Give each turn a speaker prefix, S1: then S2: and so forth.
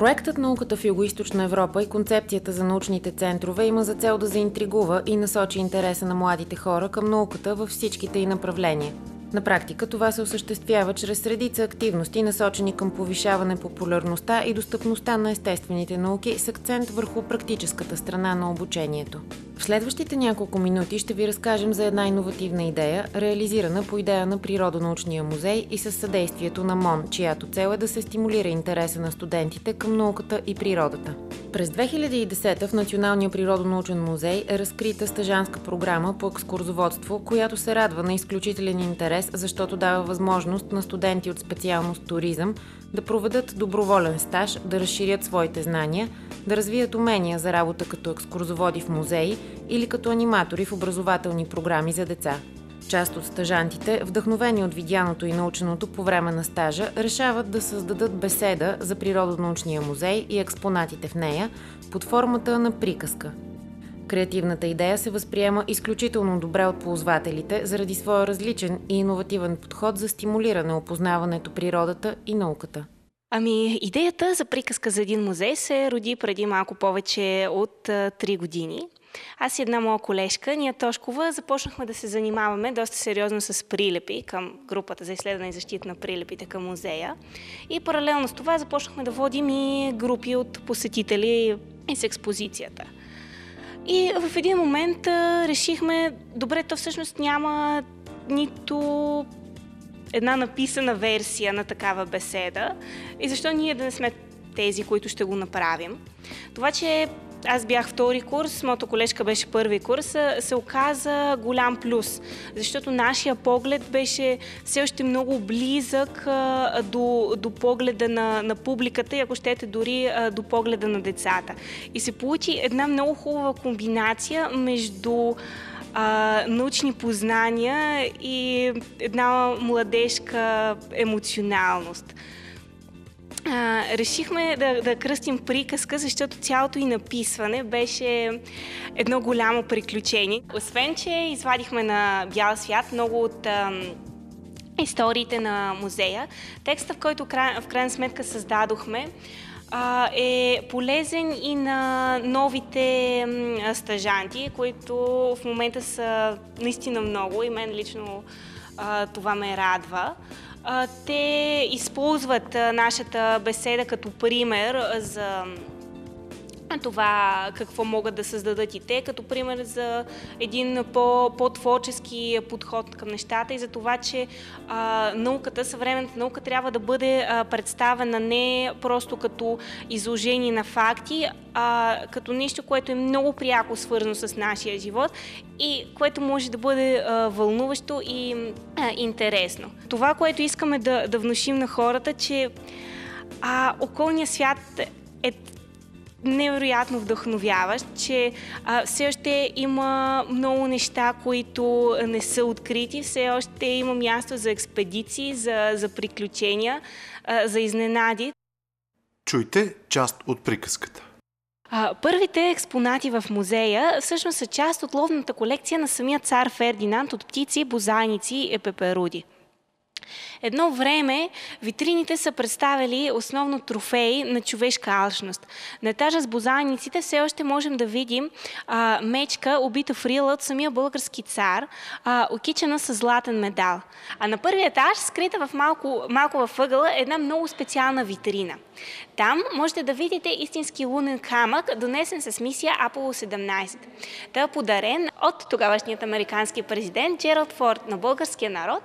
S1: Проектът "Науката в Югоизточна Европа" и концепцията за научните центрове има за цел да заинтригува и насочи интереса на младите хора към науката във всичките й направления. На практика това се осъществява чрез редица активности, насочени към повишаване популярността и достъпността на естествените науки с акцент върху практическата страна на обучението. В следващите няколко минути ще ви разкажем за една иновативна идея, реализирана по идея на Природонаучния музей и със съдействието на МОН, чиято цел е да се стимулира интереса на студентите към науката и природата. През 2010 в Националния природонаучен музей е разкрита стажантска програма по екскурзоводство, която се радва на изключителен интерес, защото дава възможност на студенти от специалност туризъм да проведат доброволен стаж, да разширят своите знания, да развият умения за работа като екскурзоводи в музеи или като аниматори в образователни програми за деца. Част от стажантите, вдъхновени от видяното и наученото по време на стажа, решават да създадат беседа за Природонаучния музей и експонатите в нея под формата на приказка. Креативната идея се възприема изключително добре от ползвателите заради своя различен и иновативен подход за стимулиране опознаването природата и науката.
S2: Идеята за приказка за един музей се роди преди малко повече от 3 години. Аз и една моя колежка, Ния Тошкова, започнахме да се занимаваме доста сериозно с прилепи към групата за изследване и защита на прилепите към музея. И паралелно с това започнахме да водим и групи от посетители с експозицията. И в един момент решихме, добре, то всъщност няма нито една написана версия на такава беседа и защо ние да не сме тези, които ще го направим. Това, че аз бях втори курс, моята колежка беше първи курс, се оказа голям плюс, защото нашия поглед беше все още много близък до погледа на публиката и ако щете дори до погледа на децата. И се получи една много хубава комбинация между научни познания и една младежка емоционалност. Решихме да кръстим приказка, защото цялото и написване беше едно голямо приключение. Освен, че извадихме на бял свят много от историите на музея, текстът, който в крайна сметка създадохме, е полезен и на новите стажанти, които в момента са наистина много и мен лично това ме радва. Те използват нашата беседа като пример за това какво могат да създадат и те, като пример за един по-творчески подход към нещата и за това, че науката, съвременната наука трябва да бъде представена не просто като изложение на факти, а като нещо, което е много пряко свързано с нашия живот и което може да бъде вълнуващо и интересно. Това, което искаме да внушим на хората, че околният свят е невероятно вдъхновяващ, че все още има много неща, които не са открити, все още има място за експедиции, за приключения, за изненади.
S3: Чуйте част от приказката.
S2: Първите експонати в музея всъщност са част от ловната колекция на самия цар Фердинанд от птици, бозайници и пеперуди. Едно време витрините са представили основно трофеи на човешка алчност. На етажа с бозайниците все още можем да видим мечка, убита в рила от самия български цар, окичена с златен медал. А на първия етаж, скрита в малко във ъгъла, една много специална витрина. Там можете да видите истински лунен камък, донесен с мисия Аполо 17. Той е подарен от тогавашният американски президент Джералд Форд на българския народ.